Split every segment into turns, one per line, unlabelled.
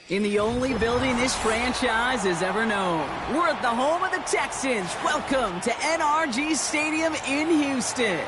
In the only building this franchise has ever known. We're at the home of the Texans. Welcome to NRG Stadium in Houston.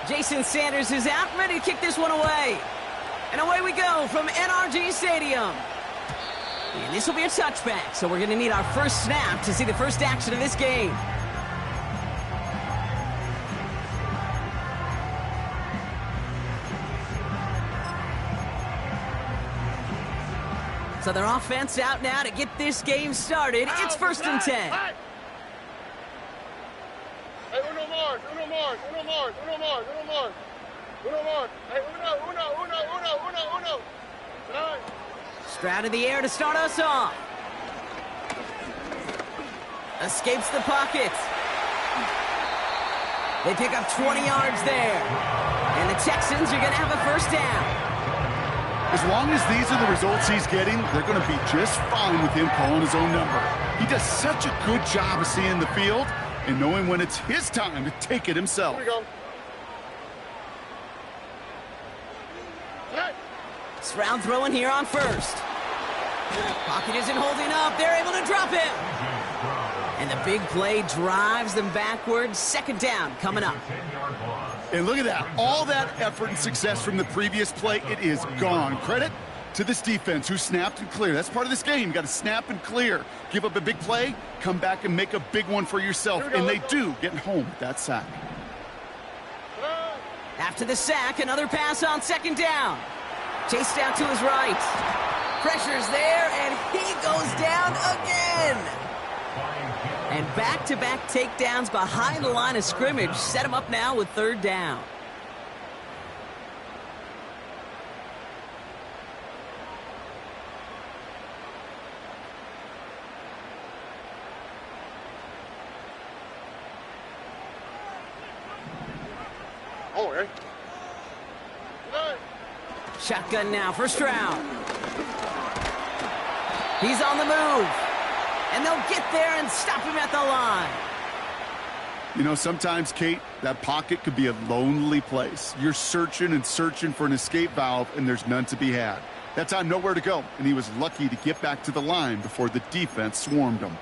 Jason Sanders is out, ready to kick this one away. And away we go from NRG Stadium. And this will be a touchback, so we're going to need our first snap to see the first action of this game. So their offense out now to get this game started. It's 1st and 10.
Hey, uno more. Hey, uno. Right.
Stroud in the air to start us off. Escapes the pocket. They pick up 20 yards there. And the Texans are going to have a first down.
As long as these are the results he's getting, they're going to be just fine with him calling his own number. He does such a good job of seeing the field and knowing when it's his time to take it himself.
Here we go.
Stroud throwing here on first. Pocket isn't holding up. They're able to drop him. And the big play drives them backwards. 2nd down coming up.
And look at that. All that effort and success from the previous play, it is gone. Credit to this defense who snapped and cleared. That's part of this game. You got to snap and clear. Give up a big play, come back and make a big one for yourself. And they do, getting home with that sack.
After the sack, another pass on 2nd down. Chased out to his right. Pressure's there, and he goes down again. And back-to-back takedowns behind the line of scrimmage set him up now with 3rd down.
Oh, hey.
Shotgun now for Stroud. He's on the move. And they'll get there and stop him at the line.
You know, sometimes, Kate, that pocket could be a lonely place. You're searching and searching for an escape valve, and there's none to be had. That time, nowhere to go, and he was lucky to get back to the line before the defense swarmed him.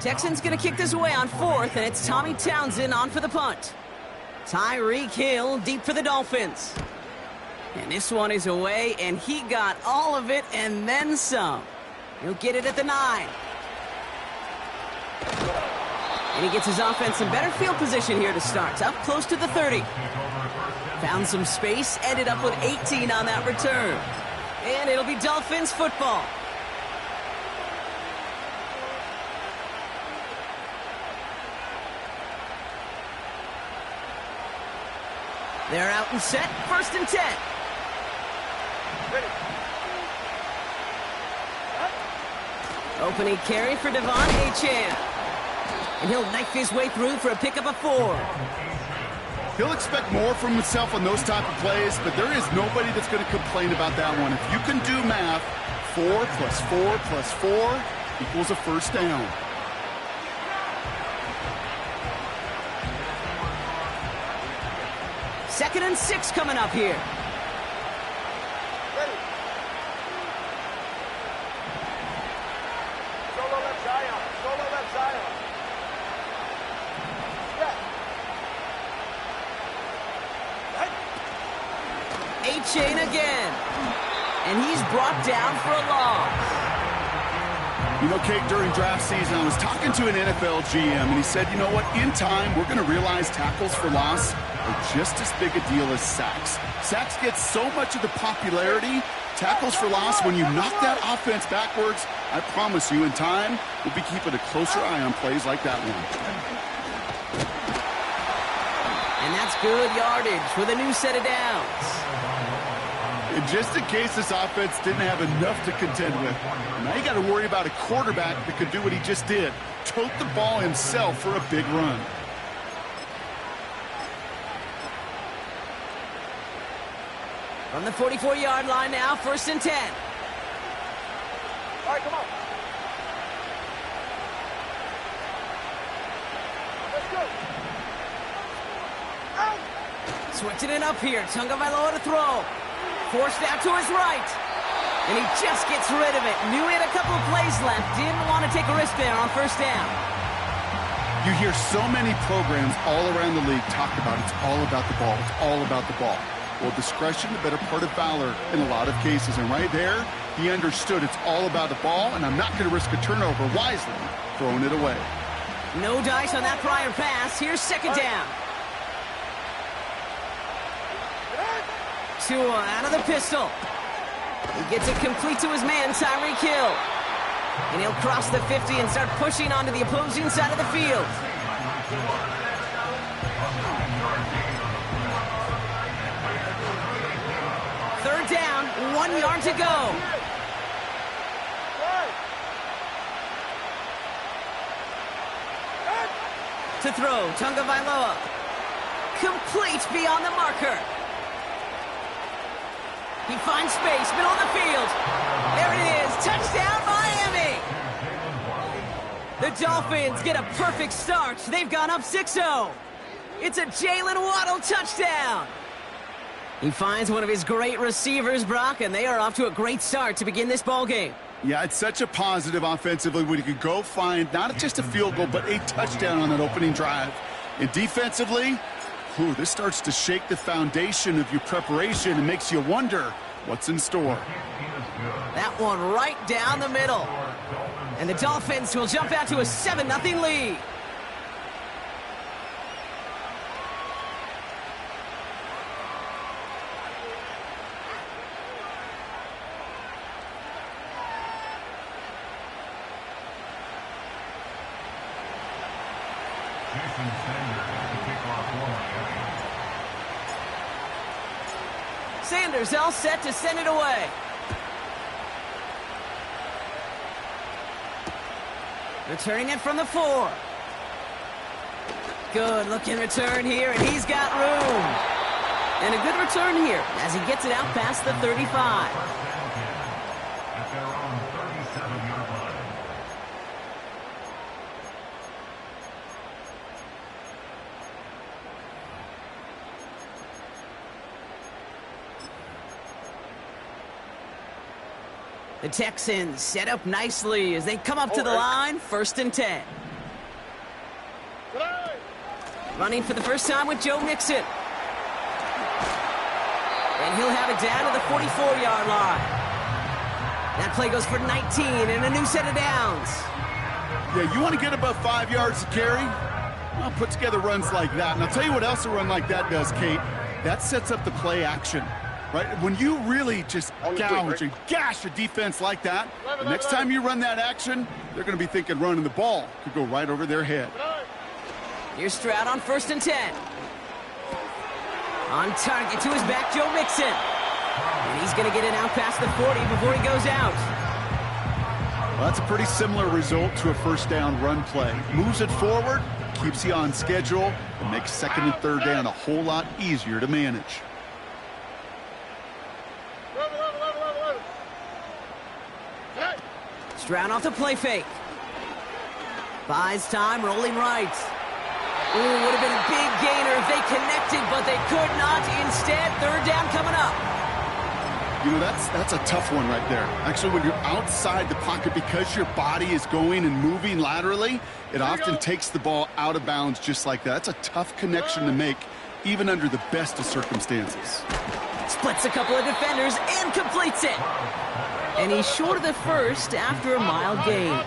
Texans going to kick this away on 4th, and it's Tommy Townsend on for the punt. Tyreek Hill deep for the Dolphins. And this one is away, and he got all of it and then some. He'll get it at the 9. And he gets his offense in better field position here to start. Up close to the 30. Found some space, ended up with 18 on that return. And it'll be Dolphins football. They're out and set. 1st and 10. Opening carry for Devon Achane. And he'll knife his way through for a pickup of 4.
He'll expect more from himself on those type of plays, but there is nobody that's going to complain about that one. If you can do math, 4 plus 4 plus 4 equals a first down.
Second and 6 coming up here. Achane again. And he's brought down for a loss.
You know, Kate, during draft season, I was talking to an NFL GM, and he said, you know what, in time, we're going to realize tackles for loss are just as big a deal as sacks. Sacks get so much of the popularity. Tackles for loss, when you knock that offense backwards, I promise you, in time, we'll be keeping a closer eye on plays like that one.
And that's good yardage with a new set of downs.
And just in case this offense didn't have enough to contend with, now you got to worry about a quarterback that could do what he just did, tote the ball himself for a big run.
From the 44-yard line now, 1st and 10.
All right, come on. Let's go. Out.
Switching it up here. Tagovailoa to throw. Forced out to his right. And he just gets rid of it. Knew he had a couple of plays left. Didn't want to take a risk there on 1st down.
You hear so many programs all around the league talk about it's all about the ball. It's all about the ball. Well, discretion, the better part of valor in a lot of cases. And right there, he understood it's all about the ball, and I'm not going to risk a turnover wisely, throwing it away.
No dice on that prior pass. Here's 2nd down. Tua out of the pistol. He gets it complete to his man, Tyreek Hill. And he'll cross the 50 and start pushing onto the opposing side of the field. Third down, 1 yard to go. To throw, Tagovailoa. Complete beyond the marker. He finds space, middle of the field. There it is, touchdown Miami. The Dolphins get a perfect start. They've gone up 6-0. It's a Jalen Waddle touchdown. He finds one of his great receivers, Brock, and they are off to a great start to begin this ball game.
Yeah, it's such a positive offensively when you can go find not just a field goal, but a touchdown on that opening drive. And defensively, this starts to shake the foundation of your preparation and makes you wonder what's in store.
That one right down the middle. And the Dolphins will jump out to a 7-0 lead. Sanders all set to send it away. Returning it from the 4. Good looking return here, and he's got room. And a good return here as he gets it out past the 35. The Texans set up nicely as they come up to the line. 1st and 10. Running for the first time with Joe Mixon. And he'll have it down to the 44-yard line. That play goes for 19 and a new set of downs.
Yeah, you want to get above 5 yards to carry? Well, put together runs like that. And I'll tell you what else a run like that does, Kate. That sets up the play action. Right? When you really just gouge and gash a defense like that, the next time you run that action, they're going to be thinking running the ball could go right over their head.
Here's Stroud on 1st and 10. On target to his back, Joe Mixon. And he's going to get it out past the 40 before he goes out.
Well, that's a pretty similar result to a 1st down run play. Moves it forward, keeps you on schedule, and makes 2nd and 3rd down a whole lot easier to manage.
Stroud off the play fake. Buys time, rolling right. Ooh, would have been a big gainer if they connected, but they could not. Instead, 3rd down coming up.
You know, that's a tough one right there. Actually, when you're outside the pocket, because your body is going and moving laterally, it often takes the ball out of bounds just like that. That's a tough connection to make, even under the best of circumstances.
Splits a couple of defenders and completes it. And he's short of the 1st after a mild gain.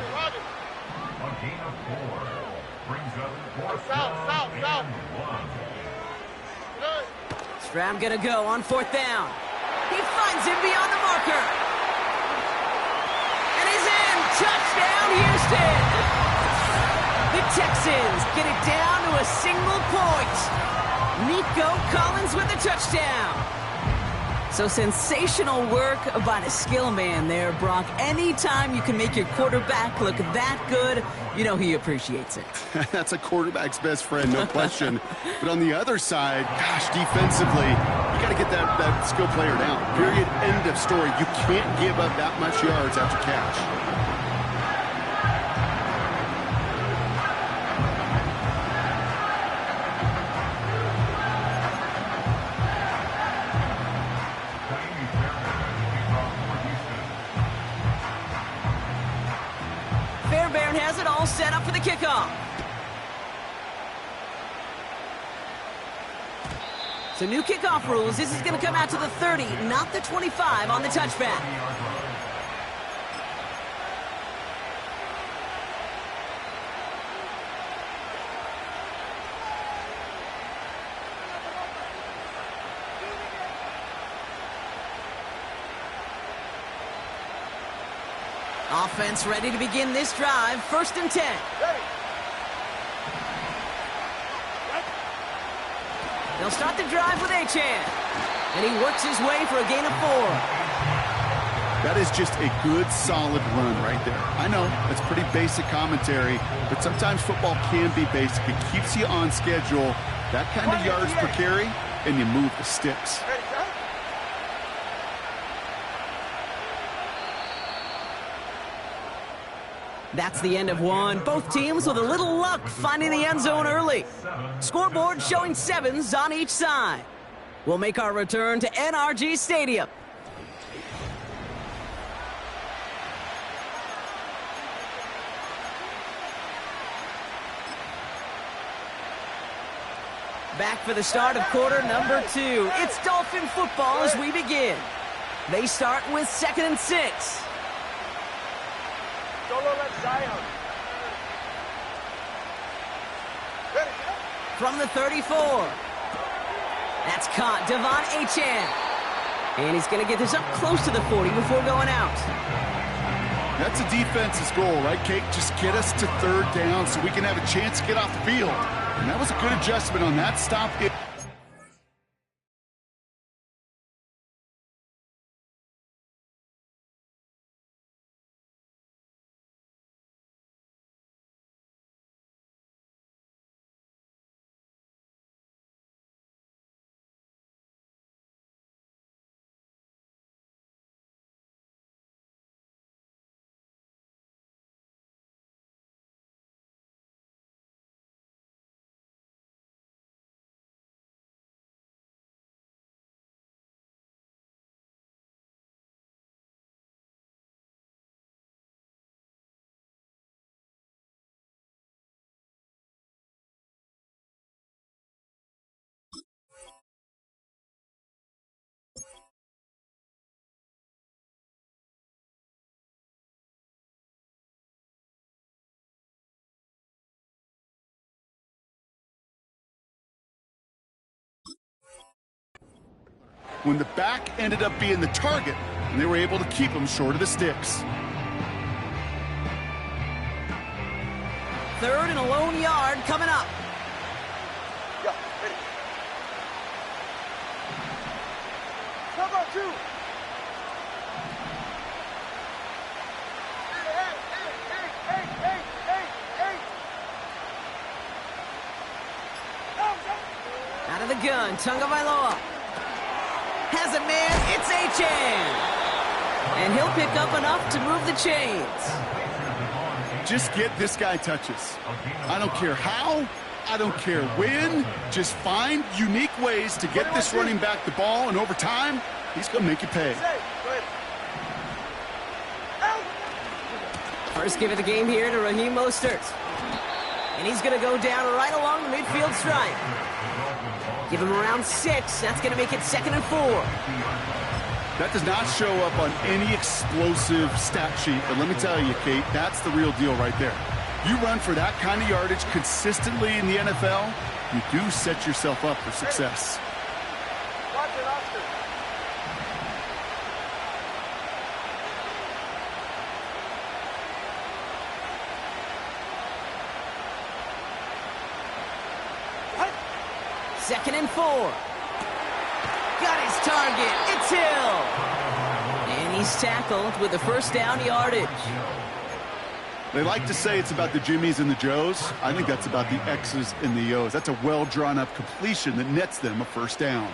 Stroud gonna go on 4th down. He finds him beyond the marker. And he's in. Touchdown, Houston. The Texans get it down to a single point. Nico Collins with the touchdown. So sensational work by the skill man there, Brock. Anytime you can make your quarterback look that good, you know he appreciates it.
That's a quarterback's best friend, no question. But on the other side, gosh, defensively, you got to get that skill player down. Period, end of story. You can't give up that much yards after catch.
Fairbairn has it all set up for the kickoff. So new kickoff rules. This is going to come out to the 30, not the 25 on the touchback. Offense ready to begin this drive. 1st and 10. They'll start the drive with Achane. And he works his way for a gain of 4.
That is just a good, solid run right there. I know, that's pretty basic commentary, but sometimes football can be basic. It keeps you on schedule, that kind of yards per carry, and you move the sticks.
That's the end of one. Both teams with a little luck finding the end zone early. Scoreboard showing 7s on each side. We'll make our return to NRG Stadium. Back for the start of quarter number 2. It's Dolphin football as we begin. They start with 2nd and 6. From the 34. That's caught. Devon Achane. And he's going to get this up close to the 40 before going out.
That's a defense's goal, right, Kate? Just get us to 3rd down so we can have a chance to get off the field. And that was a good adjustment on that stop. When the back ended up being the target, and they were able to keep him short of the sticks.
3rd and a lone yard coming up.
Number 2.
Out of the gun, Tagovailoa. Has it, man. It's Achane. And he'll pick up enough to move the chains.
Just get this guy touches. I don't care how, I don't care when. Just find unique ways to get this running back the ball, and over time, he's going to make you pay.
First give of the game here to Raheem Mostert. And he's going to go down right along the midfield stripe. Give him around 6. That's going to make it 2nd and 4.
That does not show up on any explosive stat sheet, but let me tell you, Kate, that's the real deal right there. You run for that kind of yardage consistently in the NFL, you do set yourself up for success.
Watch it, Oscar.
Second and 4. got his target. It's Hill. And he's tackled with the first down yardage.
They like to say it's about the Jimmies and the Joes. I think that's about the X's and the O's. That's a well-drawn-up completion that nets them a first down.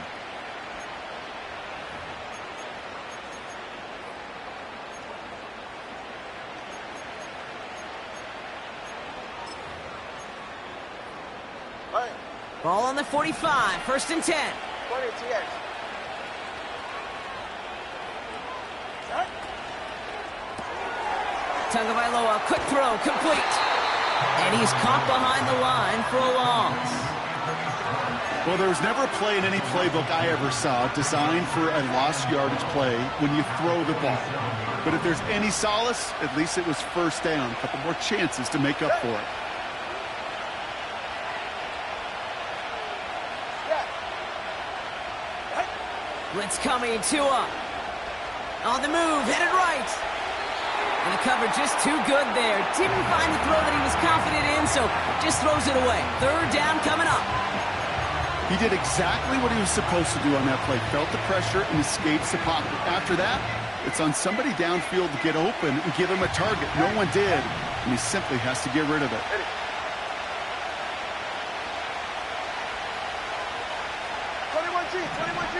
Ball on the 45, 1st and 10.
20 TX.
Tagovailoa, quick throw, complete. And he's caught behind the line for a loss.
Well, there was never a play in any playbook I ever saw designed for a lost yardage play when you throw the ball. But if there's any solace, at least it was first down. A couple more chances to make up for it.
Blitz coming, Tua. On the move, headed right. And the cover just too good there. Didn't find the throw that he was confident in, so just throws it away. 3rd down coming up.
He did exactly what he was supposed to do on that play. Felt the pressure and escapes the pocket. After that, it's on somebody downfield to get open and give him a target. No one did, and he simply has to get rid of it.
21G, 21G.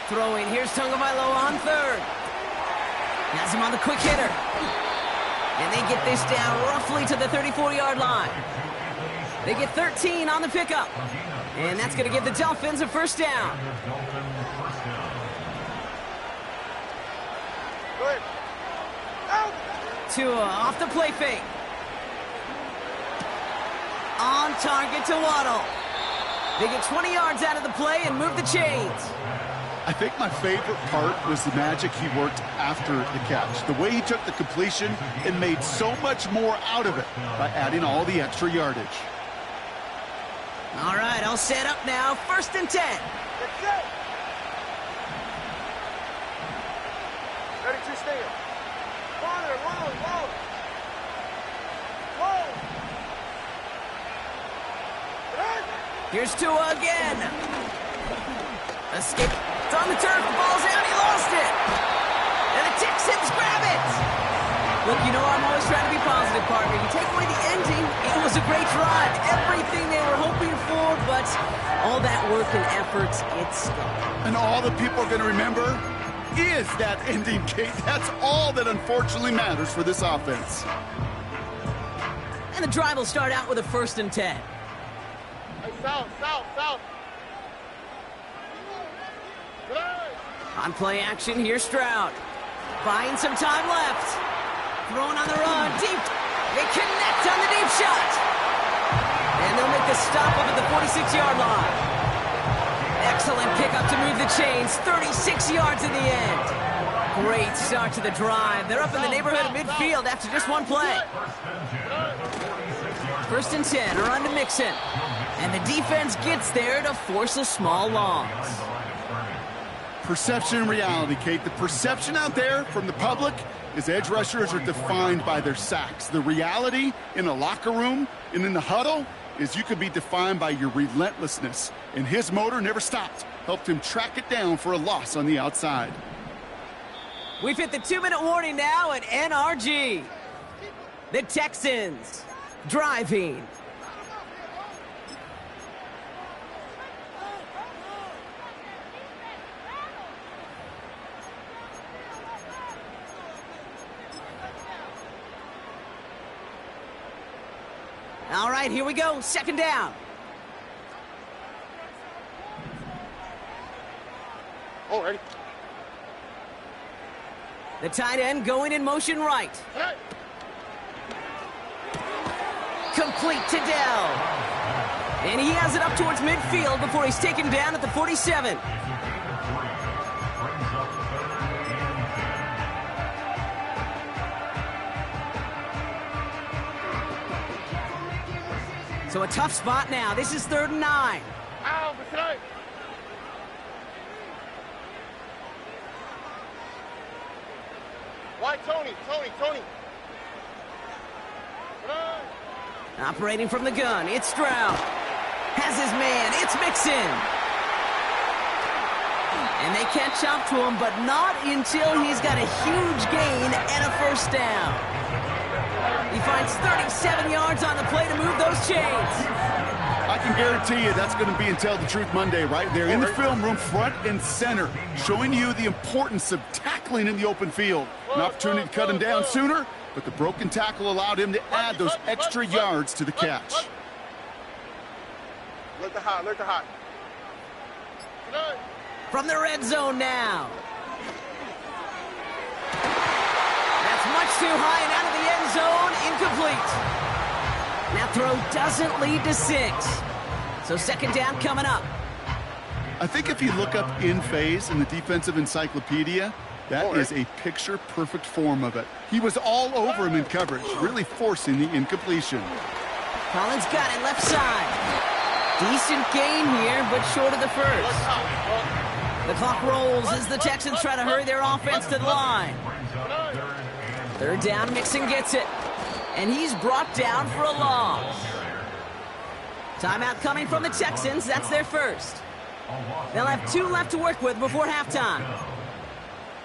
Throwing, here's Tagovailoa on 3rd. Has him on the quick hitter. And they get this down roughly to the 34-yard line. They get 13 on the pickup. And that's going to give the Dolphins a first down.
Good. Out.
Tua off the play fake. On target to Waddle. They get 20 yards out of the play and move the chains.
I think my favorite part was the magic he worked after the catch. The way he took the completion and made so much more out of it by adding all the extra yardage.
All right, all set up now. 1st and 10.
Get set. Ready to stand. Long.
Here's Tua again. Escape. It's on the turf. The ball's out. He lost it. And the Texans grab it. Look, you know I'm always trying to be positive, partner. You take away the ending, it was a great drive. Everything they were hoping for, but all that work and effort, it's gone.
And all the people are going to remember is that ending, Kate. That's all that unfortunately matters for this offense.
And the drive will start out with a 1st and 10.
Hey, south.
On play action, here's Stroud. Buying some time left. Throwing on the run, deep. They connect on the deep shot. And they'll make the stop up at the 46-yard line. Excellent pickup to move the chains. 36 yards in the end. Great start to the drive. They're up in the neighborhood of midfield after just one play. 1st and 10, a run to Mixon. And the defense gets there to force a small loss.
Perception and reality, Kate. The perception out there from the public is edge rushers are defined by their sacks. The reality in a locker room and in the huddle is you could be defined by your relentlessness. And his motor never stopped. Helped him track it down for a loss on the outside.
We've hit the 2-minute warning now at NRG. The Texans driving. All right, here we go. 2nd down.
Oh, ready.
The tight end going in motion right.
Hey.
Complete to Dell. And he has it up towards midfield before he's taken down at the 47. So a tough spot now. This is 3rd and 9.
Ow, beside. Why, Tony?
Operating from the gun, it's Stroud. Has his man. It's Mixon. And they catch up to him, but not until he's got a huge gain and a first down. He finds 37 yards on the play to move those chains.
I can guarantee you that's going to be in Tell the Truth Monday right there in the film room, front and center, showing you the importance of tackling in the open field. An opportunity to cut him down sooner, but the broken tackle allowed him to add those extra yards to the catch.
Look the hot, look the hot.
From the red zone now. That's much too high and out of the end zone, incomplete. That throw doesn't lead to 6. So second down coming up.
I think if you look up in phase in the defensive encyclopedia, that is a picture-perfect form of it. He was all over him in coverage, really forcing the incompletion.
Collins got it left side. Decent gain here, but short of the first. The clock rolls as the Texans try to hurry their offense to the line. Third down, Mixon gets it. And he's brought down for a loss. Timeout coming from the Texans. That's their first. They'll have 2 left to work with before halftime.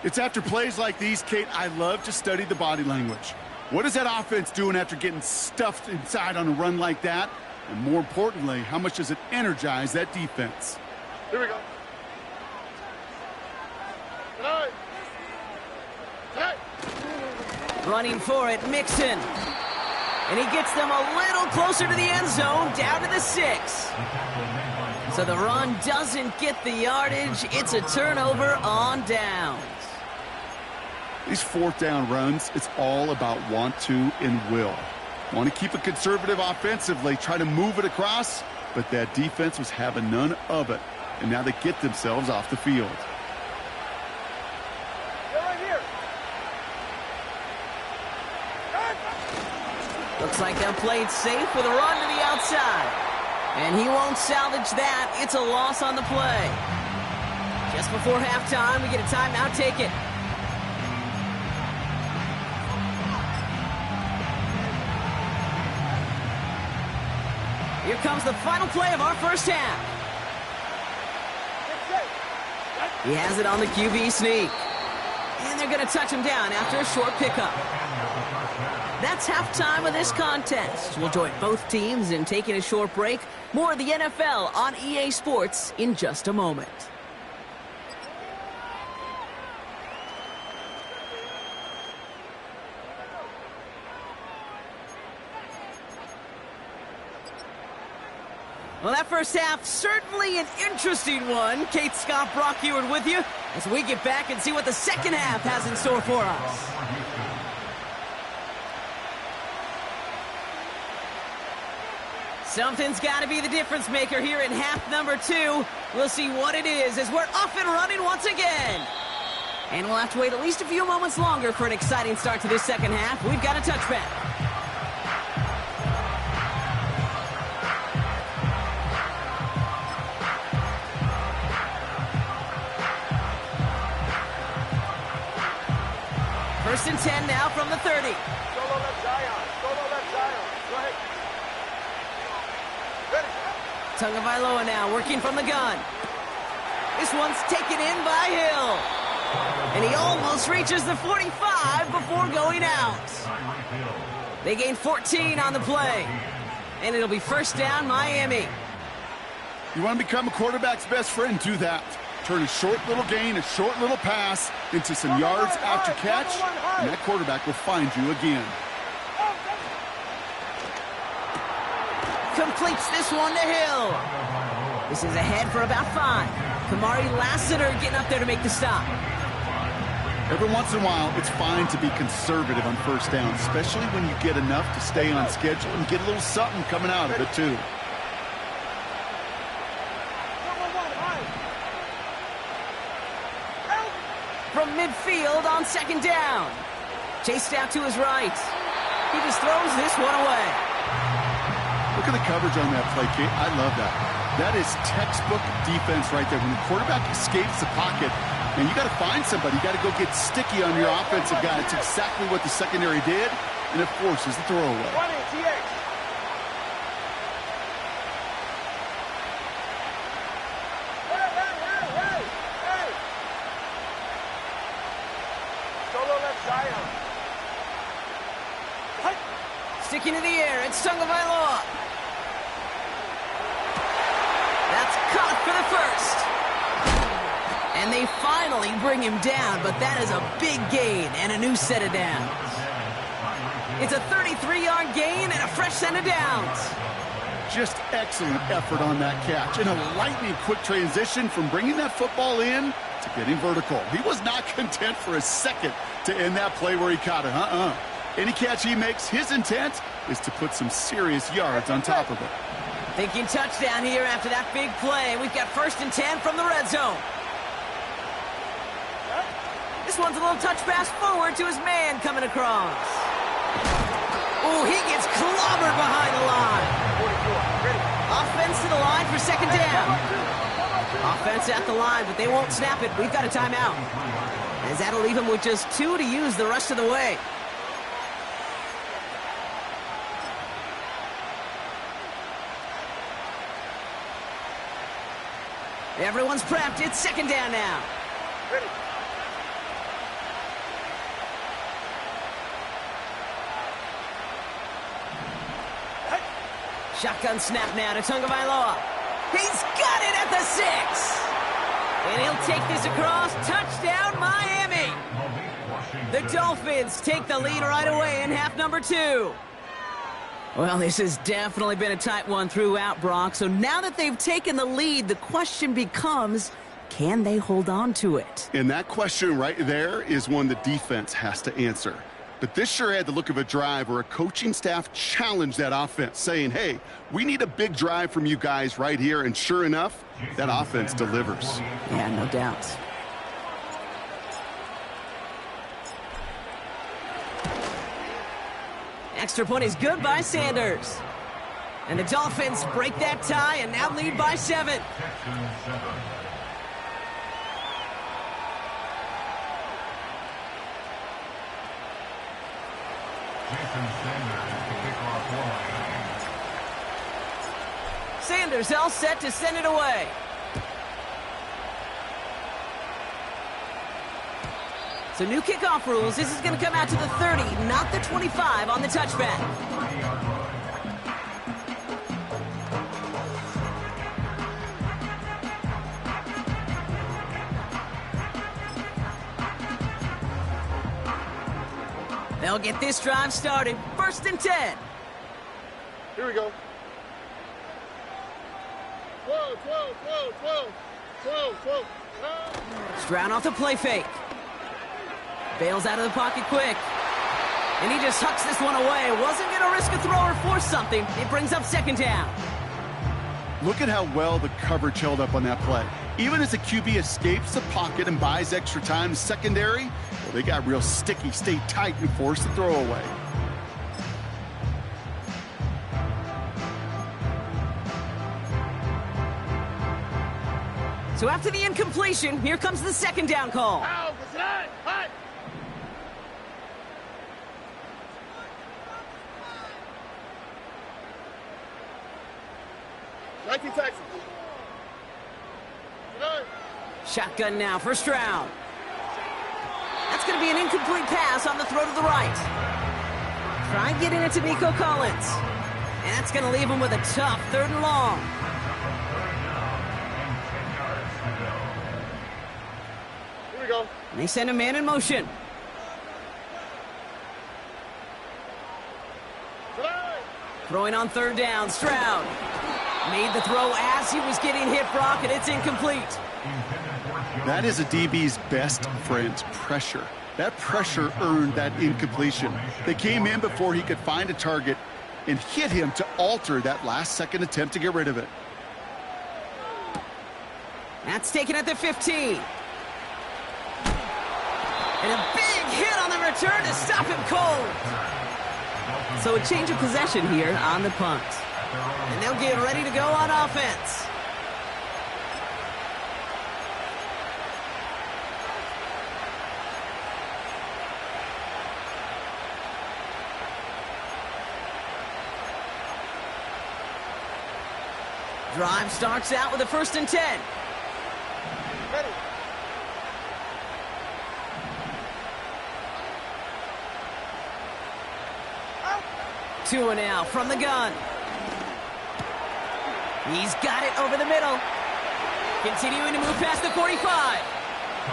It's after plays like these, Kate, I love to study the body language. What is that offense doing after getting stuffed inside on a run like that? And more importantly, how much does it energize that defense?
Here we go. Tonight.
Running for it, Mixon. And he gets them a little closer to the end zone, down to the 6. So the run doesn't get the yardage. It's a turnover on downs.
These fourth down runs, it's all about want to and will. Want to keep it conservative offensively, try to move it across, but that defense was having none of it. And now they get themselves off the field.
Looks like they'll play it safe with a run to the outside. And he won't salvage that. It's a loss on the play. Just before halftime, we get a timeout. Take it. Here comes the final play of our first half. He has it on the QB sneak. And they're going to touch him down after a short pickup. That's halftime of this contest. We'll join both teams in taking a short break. More of the NFL on EA Sports in just a moment. Well, that first half, certainly an interesting one. Kate Scott, Brock Ewart with you as we get back and see what the second half has in store for us. Something's got to be the difference maker here in half number 2. We'll see what it is as we're off and running once again. And we'll have to wait at least a few moments longer for an exciting start to this second half. We've got a touchback. First and 10 now from the 30.
Solo left Zion. Solo left Zion. Go ahead. Ready.
Tagovailoa now working from the gun. This one's taken in by Hill. And he almost reaches the 45 before going out. They gain 14 on the play. And it'll be first down, Miami.
You want to become a quarterback's best friend, do that. Turn a short little gain, a short little pass into some yards after catch, and that quarterback will find you again.
Completes this one to Hill. This is ahead for about 5. Kamari Lassiter getting up there to make the stop.
Every once in a while, it's fine to be conservative on first down, especially when you get enough to stay on schedule and get a little something coming out of it, too.
From midfield on second down. Chased out to his right. He just throws this one away.
Look at the coverage on that play, Kate. I love that. That is textbook defense right there. When the quarterback escapes the pocket, and you got to find somebody. You got to go get sticky on your offensive guy. It's exactly what the secondary did, and it forces the throwaway.
into the air. It's Tagovailoa. That's caught for the first. And they finally bring him down, but that is a big gain and a new set of downs. It's a 33-yard gain and a fresh set of downs.
Just excellent effort on that catch. And a lightning-quick transition from bringing that football in to getting vertical. He was not content for a second to end that play where he caught it. Any catch he makes, his intent is to put some serious yards on top of it.
Thinking touchdown here after that big play. We've got 1st and 10 from the red zone. This one's a little touch pass forward to his man coming across. Oh, he gets clobbered behind the line. Offense to the line for 2nd down. Offense at the line, but they won't snap it. We've got a timeout. As that'll leave him with just 2 to use the rest of the way. Everyone's prepped. It's 2nd down now.
Ready.
Shotgun snap now to Tagovailoa. He's got it at the 6. And he'll take this across. Touchdown, Miami. The Dolphins take the lead right away in half number 2. Well, this has definitely been a tight one throughout, Brock. So now that they've taken the lead, the question becomes, can they hold on to it?
And that question right there is one the defense has to answer. But this sure had the look of a drive where a coaching staff challenged that offense, saying, hey, we need a big drive from you guys right here. And sure enough, that offense delivers.
Yeah, no doubt. Extra point is good by Sanders. And the Dolphins break that tie and now lead by 7. Sanders all set to send it away. So new kickoff rules. This is going to come out to the 30, not the 25 on the touchback. They'll get this drive started. 1st and 10.
Here we go. 12.
Stroud off the play fake. Bails out of the pocket quick. And he just hucks this one away. Wasn't going to risk a throw or force something. It brings up 2nd down.
Look at how well the coverage held up on that play. Even as the QB escapes the pocket and buys extra time, the secondary, well, they got real sticky, stayed tight, and forced the throw away.
So after the incompletion, here comes the 2nd down call.
19 Texas.
Shotgun now for Stroud. That's going to be an incomplete pass on the throw to the right. Try getting it to Nico Collins. And that's going to leave him with a tough 3rd and long.
Here we go.
And they send a man in motion. Throwing on 3rd down, Stroud. Made the throw as he was getting hit, Brock, and it's incomplete.
That is a DB's best friend, pressure. That pressure earned that incompletion. They came in before he could find a target and hit him to alter that last-second attempt to get rid of it.
That's taken at the 15. And a big hit on the return to stop him cold. So a change of possession here on the punt. And they'll get ready to go on offense. Drive starts out with a 1st and 10.
Ready.
Tua now from the gun. He's got it over the middle. Continuing to move past the 45.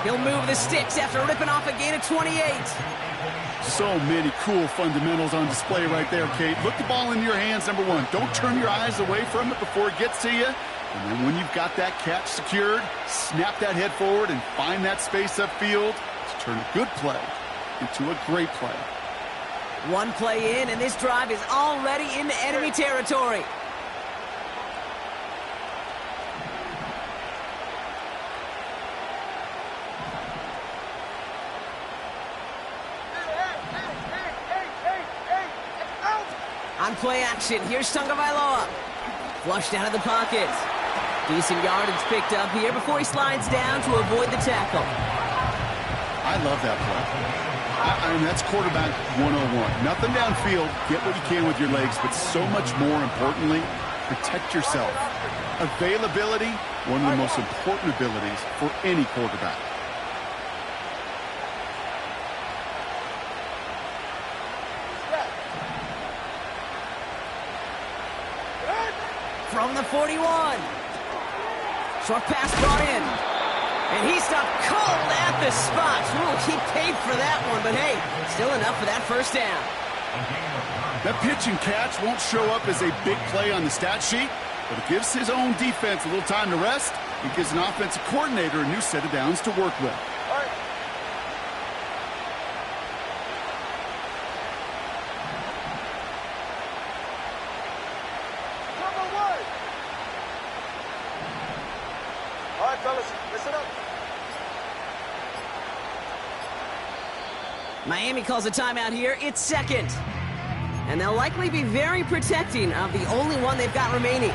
He'll move the sticks after ripping off a gain of 28.
So many cool fundamentals on display right there, Kate. Look the ball into your hands, number one. Don't turn your eyes away from it before it gets to you. And then when you've got that catch secured, snap that head forward and find that space upfield to turn a good play into a great play.
One play in, and this drive is already into enemy territory. On play action, here's Tagovailoa. Flushed out of the pocket. Decent yardage picked up here before he slides down to avoid the tackle.
I love that play. I mean, that's quarterback 101. Nothing downfield, get what you can with your legs, but so much more importantly, protect yourself. Availability, one of the most important abilities for any quarterback.
From the 41. Short pass brought in. And he stopped cold at the spot. Ooh, he paid for that one, but hey, still enough for that first down.
That pitch and catch won't show up as a big play on the stat sheet, but it gives his own defense a little time to rest. It gives an offensive coordinator a new set of downs to work with.
Miami calls a timeout here. It's second. And they'll likely be very protecting of the only one they've got remaining.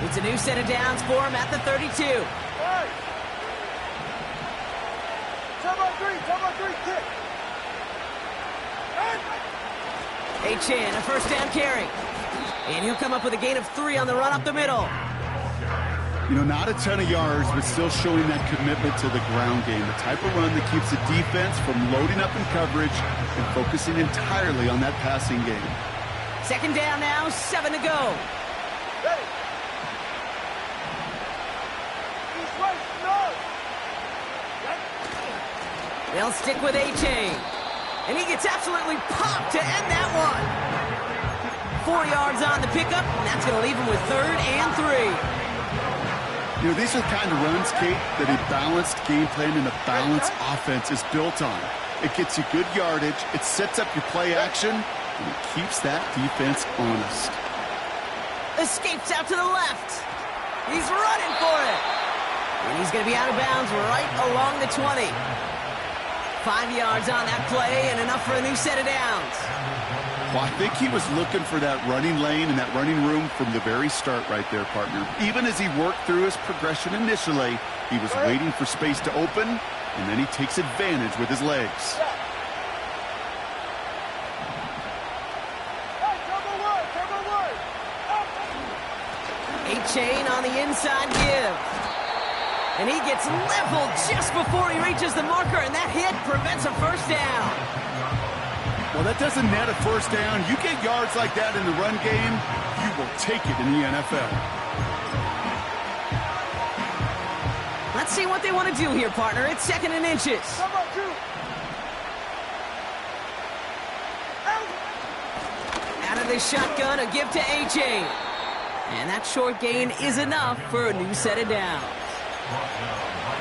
It's a new set of downs for him at the 32.
Hey! Time on three, kick!
Achane, a first down carry. And he'll come up with a gain of 3 on the run up the middle.
You know, not a ton of yards, but still showing that commitment to the ground game. The type of run that keeps the defense from loading up in coverage and focusing entirely on that passing game.
Second down now, 7 to go.
Ready. He's right, no.
They'll stick with Achane. And he gets absolutely popped to end that one. 4 yards on the pickup, and that's going to leave him with 3rd and 3.
You know, these are the kind of runs, Kate, that a balanced game plan and a balanced offense is built on. It gets you good yardage, it sets up your play action, and it keeps that defense honest.
Escapes out to the left. He's running for it. And he's going to be out of bounds right along the 20. 5 yards on that play and enough for a new set of downs.
Well, I think he was looking for that running lane and that running room from the very start right there, partner. Even as he worked through his progression initially, he was waiting for space to open, and then he takes advantage with his legs.
Achane on the inside give. And he gets leveled just before he reaches the marker, and that hit prevents a first down.
Well, that doesn't net a first down. You get yards like that in the run game, you will take it in the NFL.
Let's see what they want to do here, partner. It's 2nd and inches. Out of the shotgun, a give to Achane. And that short gain is enough for a new set of downs.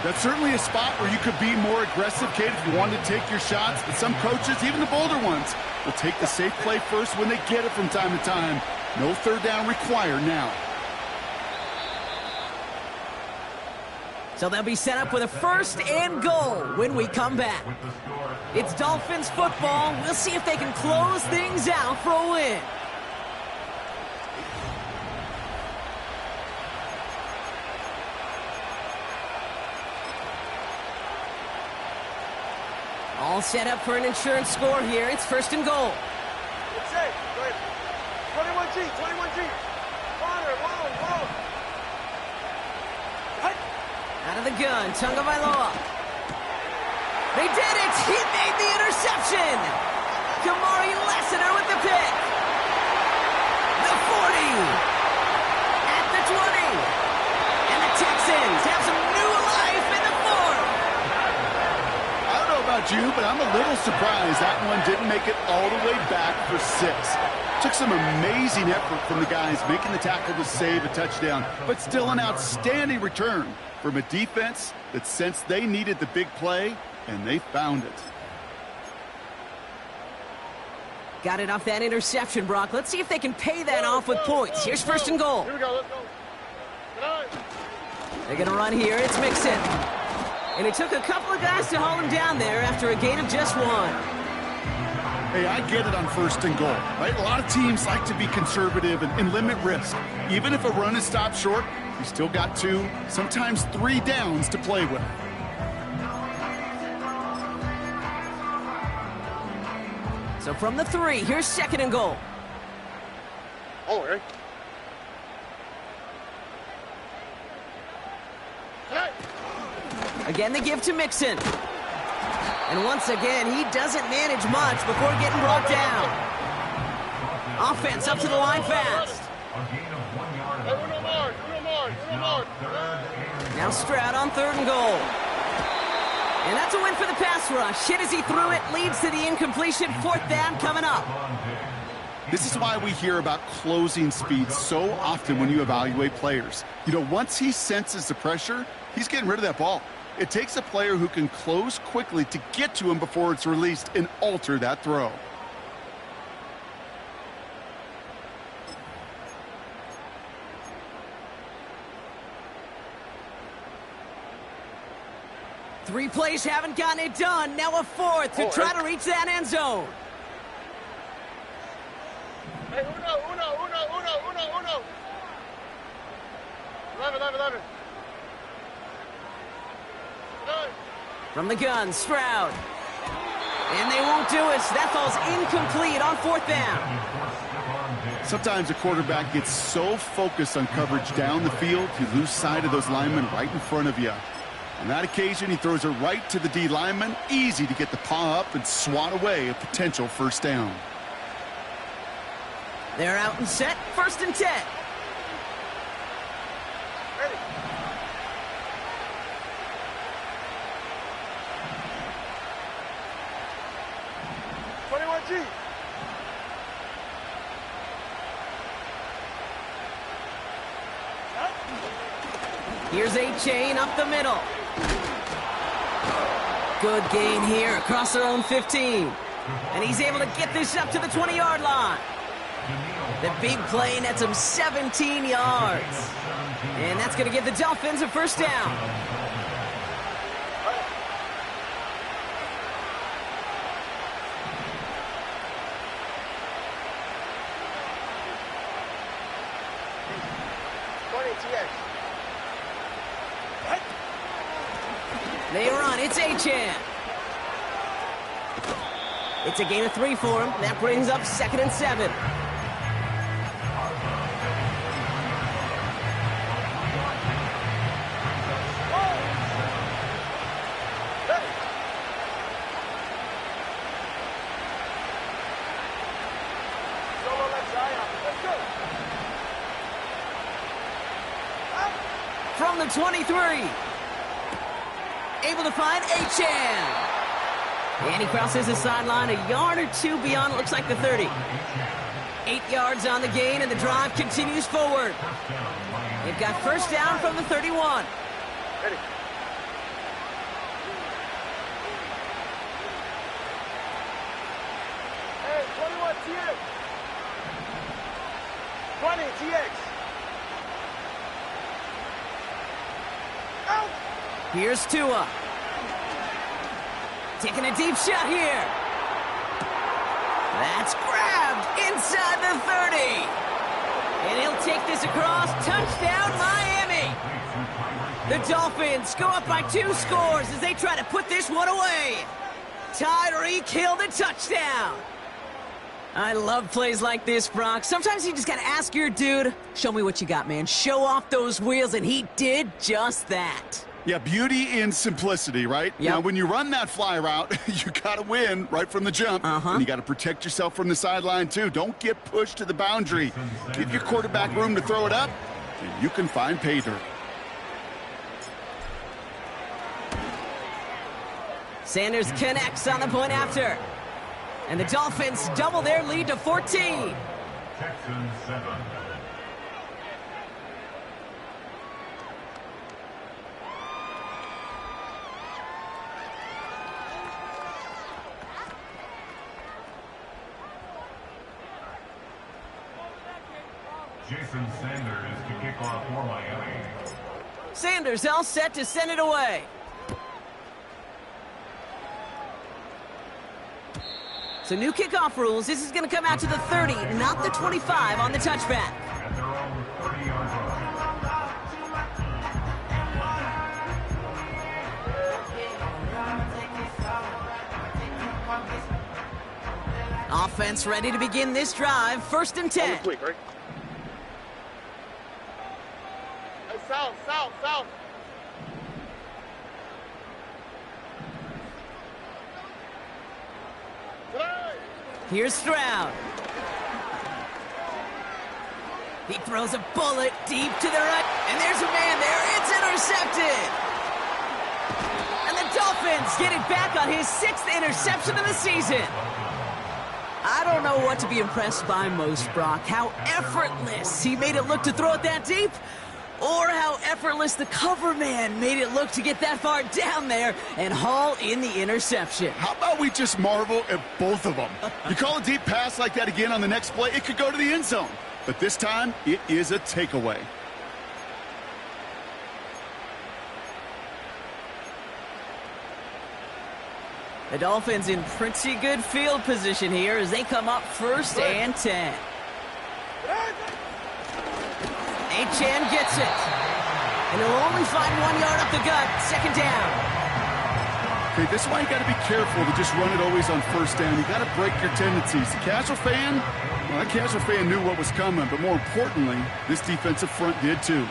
That's certainly a spot where you could be more aggressive, Kate, if you wanted to take your shots. But some coaches, even the bolder ones, will take the safe play first when they get it from time to time. No third down required now.
So they'll be set up with a 1st and goal when we come back. It's Dolphins football. We'll see if they can close things out for a win. All set up for an insurance score here. It's 1st and goal.
It's safe. Go ahead. 21G. 21G.
Out of the gun, Tagovailoa. They did it! He made the interception! Kamari Lassiter with the pick. The 40. At the 20. And the Texans have some new life in the fourth.
I don't know about you, but I'm a little surprised that one didn't make it all the way back for 6. Took some amazing effort from the guys making the tackle to save a touchdown, but still an outstanding return from a defense that sensed they needed the big play, and they found it.
Got it off that interception, Brock. Let's see if they can pay that off with points. Here's first and goal.
Here we go, let's go.
They're going to run here. It's Mixon. And it took a couple of guys to haul him down there after a gain of just 1.
Hey, I get it on first and goal, right? A lot of teams like to be conservative and limit risk. Even if a run is stopped short, you still got 2, sometimes 3 downs to play with.
So from the 3, here's second and goal.
Oh, Eric.
Again, they give to Mixon. And once again, he doesn't manage much before getting brought down. Offense up to the line fast. Now Stroud on third and goal. And that's a win for the pass rush. Hit as he threw it, leads to the incompletion. Fourth down coming up.
This is why we hear about closing speed so often when you evaluate players. You know, once he senses the pressure, he's getting rid of that ball. It takes a player who can close quickly to get to him before it's released and alter that throw.
Three plays haven't gotten it done. Now a fourth to try to reach that end zone.
Hey, uno. 11.
From the gun, Stroud. And they won't do it. That falls incomplete on fourth down.
Sometimes a quarterback gets so focused on coverage down the field, you lose sight of those linemen right in front of you. On that occasion, he throws it right to the D lineman. Easy to get the paw up and swat away a potential first down.
They're out and set. First and 10.
Ready. G.
Here's A-Chain up the middle. Good gain here across their own 15. And he's able to get this up to the 20-yard line. The big play nets him 17 yards. And that's going to give the Dolphins a first down. They run. It's A-Chan. It's a gain of 3 for him. That brings up 2nd and 7. From the 23. Able to find A-Chan. And he crosses the sideline a yard or 2 beyond, it looks like the 30. 8 yards on the gain, and the drive continues forward. They've got first down from the 31.
Ready. Hey, 21 TX. 20 TX. Out.
Here's Tua. Taking a deep shot here. That's grabbed inside the 30. And he'll take this across. Touchdown, Miami. The Dolphins go up by 2 scores as they try to put this one away. Tyreek Hill the touchdown. I love plays like this, Brock. Sometimes you just got to ask your dude, show me what you got, man. Show off those wheels, and he did just that.
Yeah, beauty in simplicity, right?
Yep.
Now, when you run that fly route, you got to win right from the jump. And you got to protect yourself from the sideline, too. Don't get pushed to the boundary. Give your quarterback room to throw it up, and you can find pay dirt.
Sanders connects on the point after. And the Dolphins double their lead to 14.
Texans 7. Jason Sanders to kick off for Miami.
Sanders all set to send it away. So new kickoff rules. This is going to come out to the 30, not the 25 on the touchback.
At their own 30-yard line.
Offense ready to begin this drive. 1st and 10.
Quick, right? Hey, south.
Here's Stroud. He throws a bullet deep to the right, and there's a man there. It's intercepted. And the Dolphins get it back on his 6th interception of the season. I don't know what to be impressed by most, Brock. How effortless he made it look to throw it that deep, or how effortless the cover man made it look to get that far down there and haul in the interception.
How about we just marvel at both of them? You call a deep pass like that again on the next play, it could go to the end zone. But this time, it is a takeaway.
The Dolphins in pretty good field position here as they come up 1st and 10. Achane gets it. And he'll only find 1 yard up the gut. 2nd down.
Okay, this is why you got to be careful to just run it always on 1st down. You got to break your tendencies. The casual fan, well, that casual fan knew what was coming, but more importantly, this defensive front did too.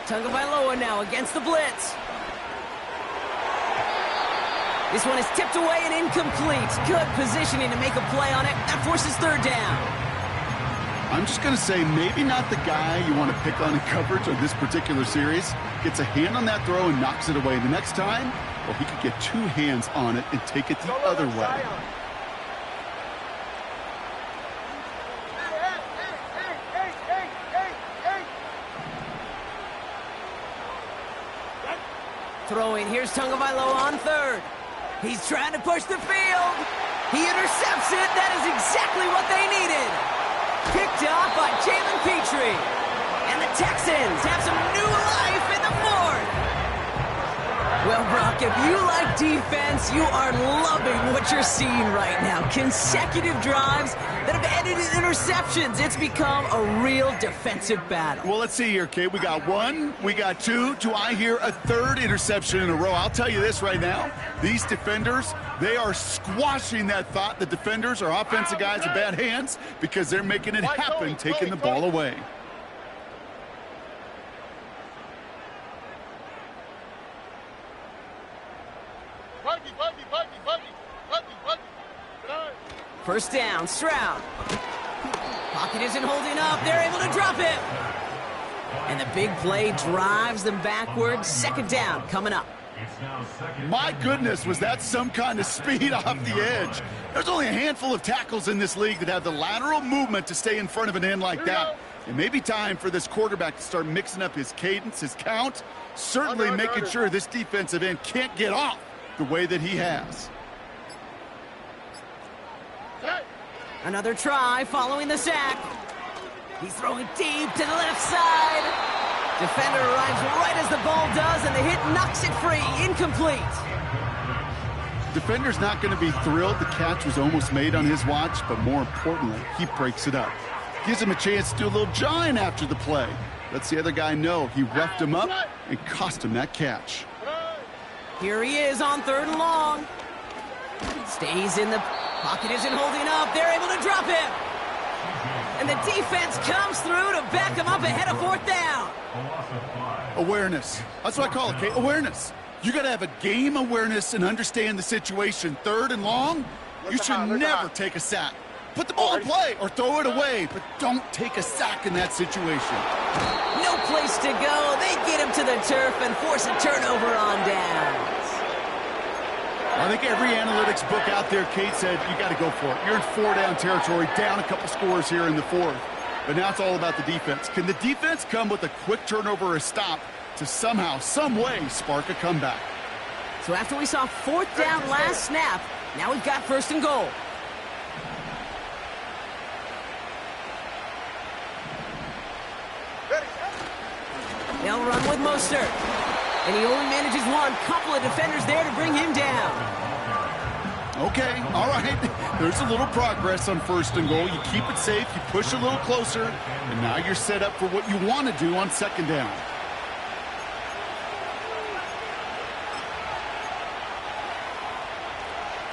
Tagovailoa now against the blitz. This one is tipped away and incomplete. Good positioning to make a play on it. That forces 3rd down.
I'm just going to say maybe not the guy you want to pick on in coverage on this particular series. Gets a hand on that throw and knocks it away. The next time, well, he could get 2 hands on it and take it the other way.
Throwing, here's Tagovailoa on 3rd. He's trying to push the field. He intercepts it. That is exactly what they needed. Picked off by Jalen Petrie. And the Texans have some new life in the 4th. Well, Brock, if you like defense, you are loving what you're seeing right now. Consecutive drives that have ended in interceptions. It's become a real defensive battle.
Well, let's see here, Kate. We got 1, we got 2. Do I hear a 3rd interception in a row? I'll tell you this right now. These defenders, they are squashing that thought. The defenders are offensive guys with bad hands because they're making it happen, taking the ball away.
First down, Stroud. Pocket isn't holding up. They're able to drop it. And the big play drives them backwards. 2nd down coming up.
My goodness, was that some kind of speed off the edge. There's only a handful of tackles in this league that have the lateral movement to stay in front of an end like that. It may be time for this quarterback to start mixing up his cadence, his count, certainly making sure this defensive end can't get off the way that he has.
Another try following the sack. He's throwing deep to the left side. Defender arrives right as the ball does, and the hit knocks it free. Incomplete.
Defender's not going to be thrilled the catch was almost made on his watch, but more importantly, he breaks it up. Gives him a chance to do a little jawing after the play. Lets the other guy know he roughed him up and cost him that catch.
Here he is on 3rd and long. Stays in the pocket, isn't holding up. They're able to drop him. And the defense comes through to back him up ahead of 4th down.
Awareness. That's what I call it, Kate. Awareness. You got to have a game awareness and understand the situation. 3rd and long, you should never take a sack. Put the ball in play or throw it away, but don't take a sack in that situation.
No place to go. They get him to the turf and force a turnover on downs.
I think every analytics book out there, Kate, said you got to go for it. You're in 4-down territory, down a couple scores here in the 4th. But now it's all about the defense. Can the defense come with a quick turnover or a stop to somehow, some way, spark a comeback?
So after we saw 4th down last snap, now we've got 1st and goal. They'll run with Mostert. And he only manages one. Couple of defenders there to bring him down.
Okay, all right. There's a little progress on 1st and goal. You keep it safe, you push a little closer, and now you're set up for what you want to do on 2nd down.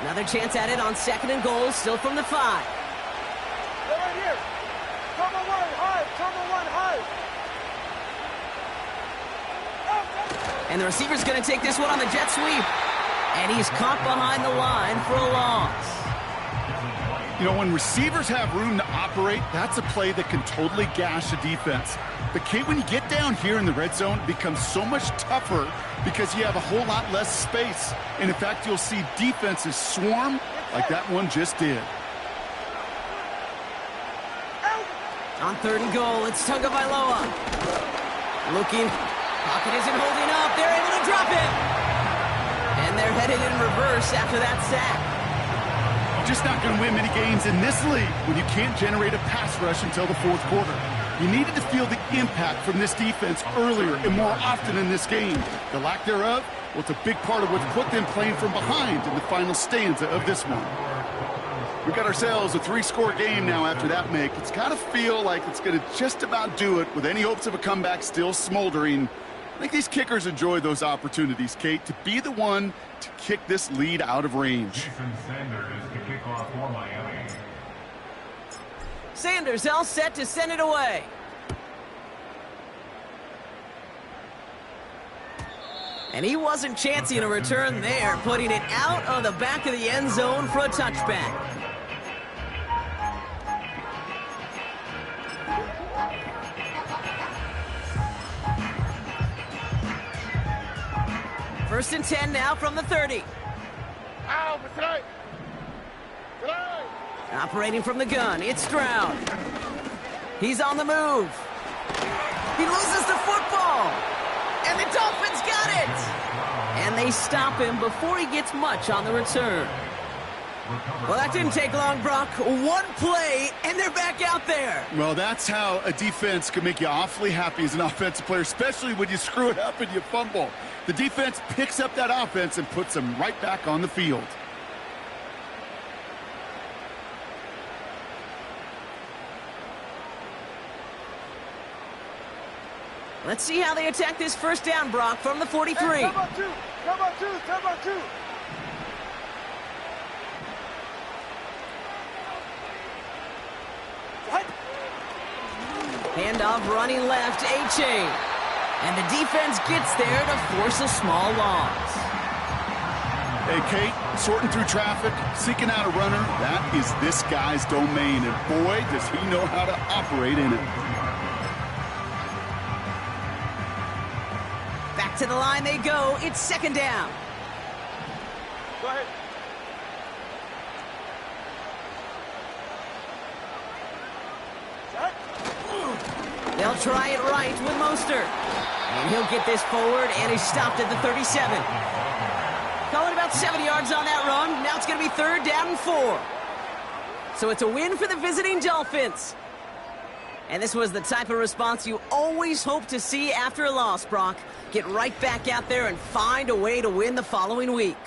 Another chance at it on 2nd and goal, still from the 5.
They're right here. Cover 1, high. Cover 1, high.
And the receiver's going to take this one on the jet sweep. And he's caught behind the line for a loss.
You know, when receivers have room to operate, that's a play that can totally gash a defense. But, Kate, when you get down here in the red zone, it becomes so much tougher because you have a whole lot less space. And, in fact, you'll see defenses swarm like that one just did.
On 3rd and goal, it's Tagovailoa. Looking. Pocket isn't holding up. They're able to drop him. And they're headed in reverse after that sack.
You're just not going to win many games in this league when you can't generate a pass rush until the 4th quarter. You needed to feel the impact from this defense earlier and more often in this game. The lack thereof, well, it's a big part of what's put them playing from behind in the final stanza of this one. We've got ourselves a 3-score game now after that make. It's got to feel like it's going to just about do it with any hopes of a comeback still smoldering. I think these kickers enjoy those opportunities, Kate, to be the one to kick this lead out of range.
Jason Sanders to kick off for Miami.
Sanders all set to send it away. And he wasn't chancing a return there, putting it out of the back of the end zone for a touchback. First and 10 now from the 30. Operating from the gun, it's Stroud. He's on the move. He loses the football. And the Dolphins got it. And they stop him before he gets much on the return. Well, that didn't take long, Brock. One play, and they're back out there.
Well, that's how a defense can make you awfully happy as an offensive player, especially when you screw it up and you fumble. The defense picks up that offense and puts them right back on the field.
Let's see how they attack this first down, Brock, from the 43.
Hey, come on, 2. Come on, 2. Come on, 2.
Handoff running left, A-Chain. And the defense gets there to force a small loss.
Hey, Kate, sorting through traffic, seeking out a runner, that is this guy's domain. And boy, does he know how to operate in it.
Back to the line they go. It's second down.
Go ahead.
They'll try it right with Mostert. And he'll get this forward, and he's stopped at the 37. Call it about 7 yards on that run. Now it's going to be third down and 4. So it's a win for the visiting Dolphins. And this was the type of response you always hope to see after a loss, Brock. Get right back out there and find a way to win the following week.